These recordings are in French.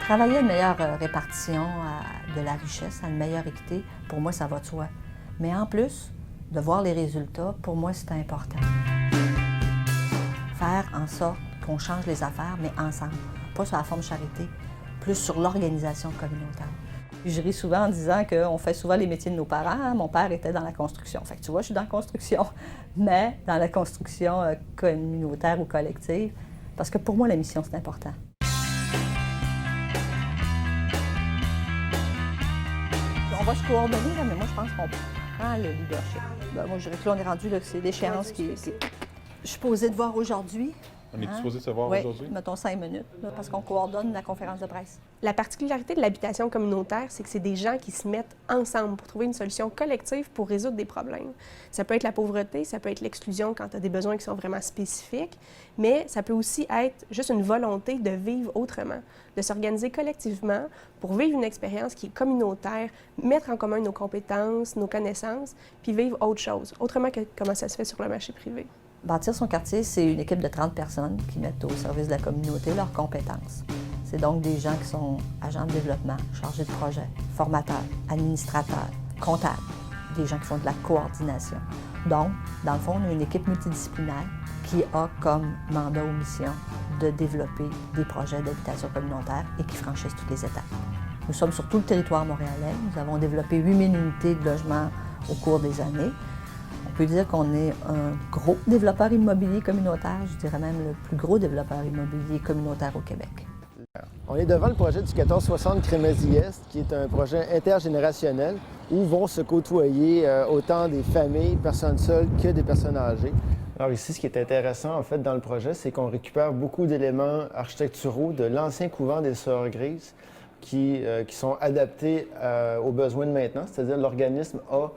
Travailler à une meilleure répartition de la richesse, à une meilleure équité, pour moi, ça va de soi. Mais en plus, de voir les résultats, pour moi, c'est important. Faire en sorte qu'on change les affaires, mais ensemble. Pas sur la forme charité, plus sur l'organisation communautaire. Je ris souvent en disant qu'on fait souvent les métiers de nos parents. Mon père était dans la construction. Fait que tu vois, je suis dans la construction, mais dans la construction communautaire ou collective, parce que pour moi, la mission, c'est important. On va se coordonner, là, mais moi, je pense qu'on prend le leadership. Ben, moi, je dirais que là, on est rendu, là, que c'est l'échéance qui... Je suis posée de voir aujourd'hui. On est supposé se voir aujourd'hui? Oui, mettons 5 minutes, là, parce qu'on coordonne la conférence de presse. La particularité de l'habitation communautaire, c'est que c'est des gens qui se mettent ensemble pour trouver une solution collective pour résoudre des problèmes. Ça peut être la pauvreté, ça peut être l'exclusion quand tu as des besoins qui sont vraiment spécifiques, mais ça peut aussi être juste une volonté de vivre autrement, de s'organiser collectivement pour vivre une expérience qui est communautaire, mettre en commun nos compétences, nos connaissances, puis vivre autre chose, autrement que comment ça se fait sur le marché privé. Bâtir son quartier, c'est une équipe de 30 personnes qui mettent au service de la communauté leurs compétences. C'est donc des gens qui sont agents de développement, chargés de projet, formateurs, administrateurs, comptables, des gens qui font de la coordination. Donc, dans le fond, on a une équipe multidisciplinaire qui a comme mandat ou mission de développer des projets d'habitation communautaire et qui franchissent toutes les étapes. Nous sommes sur tout le territoire montréalais. Nous avons développé 8000 unités de logement au cours des années. On peut dire qu'on est un gros développeur immobilier communautaire, je dirais même le plus gros développeur immobilier communautaire au Québec. On est devant le projet du 1460 Crémazie-Est, qui est un projet intergénérationnel où vont se côtoyer autant des familles, personnes seules, que des personnes âgées. Alors ici, ce qui est intéressant en fait dans le projet, c'est qu'on récupère beaucoup d'éléments architecturaux de l'ancien couvent des Sœurs Grises qui sont adaptés aux besoins de maintenant, c'est-à-dire l'organisme a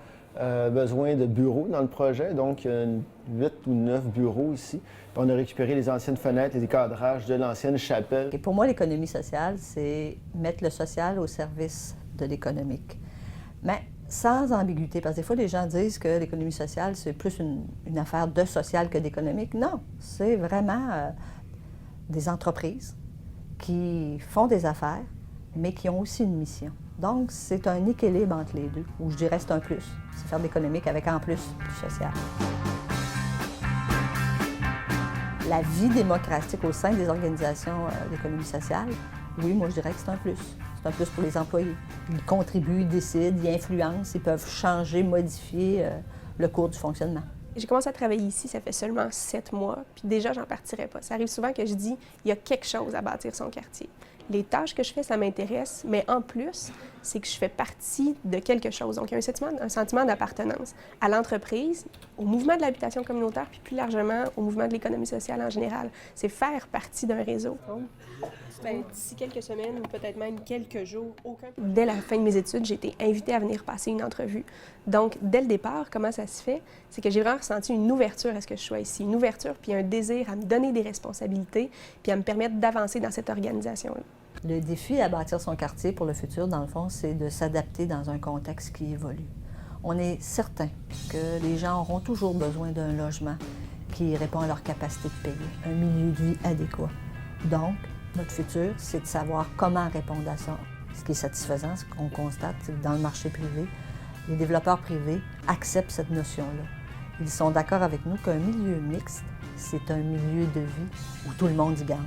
besoin de bureaux dans le projet, donc 8 ou 9 bureaux ici. On a récupéré les anciennes fenêtres et les cadrages de l'ancienne chapelle. Et pour moi, l'économie sociale, c'est mettre le social au service de l'économique. Mais sans ambiguïté, parce que des fois, les gens disent que l'économie sociale, c'est plus une affaire de social que d'économique. Non, c'est vraiment des entreprises qui font des affaires, mais qui ont aussi une mission. Donc, c'est un équilibre entre les deux, ou je dirais c'est un plus. C'est faire de l'économique avec en plus du social. La vie démocratique au sein des organisations d'économie sociale, oui, moi je dirais que c'est un plus. C'est un plus pour les employés. Ils contribuent, ils décident, ils influencent, ils peuvent changer, modifier le cours du fonctionnement. J'ai commencé à travailler ici, ça fait seulement 7 mois, puis déjà, j'en partirais pas. Ça arrive souvent que je dis, il y a quelque chose à bâtir son quartier. Les tâches que je fais, ça m'intéresse, mais en plus, c'est que je fais partie de quelque chose. Donc, il y a un sentiment d'appartenance à l'entreprise, au mouvement de l'habitation communautaire, puis plus largement au mouvement de l'économie sociale en général. C'est faire partie d'un réseau. D'ici quelques semaines ou peut-être même quelques jours, Dès la fin de mes études, j'ai été invitée à venir passer une entrevue. Donc, dès le départ, comment ça se fait? C'est que j'ai vraiment ressenti une ouverture à ce que je sois ici. Une ouverture, puis un désir à me donner des responsabilités, puis à me permettre d'avancer dans cette organisation-là. Le défi à bâtir son quartier pour le futur, dans le fond, c'est de s'adapter dans un contexte qui évolue. On est certain que les gens auront toujours besoin d'un logement qui répond à leur capacité de payer, un milieu de vie adéquat. Donc, notre futur, c'est de savoir comment répondre à ça. Ce qui est satisfaisant, ce qu'on constate, c'est que dans le marché privé, les développeurs privés acceptent cette notion-là. Ils sont d'accord avec nous qu'un milieu mixte, c'est un milieu de vie où tout le monde y gagne.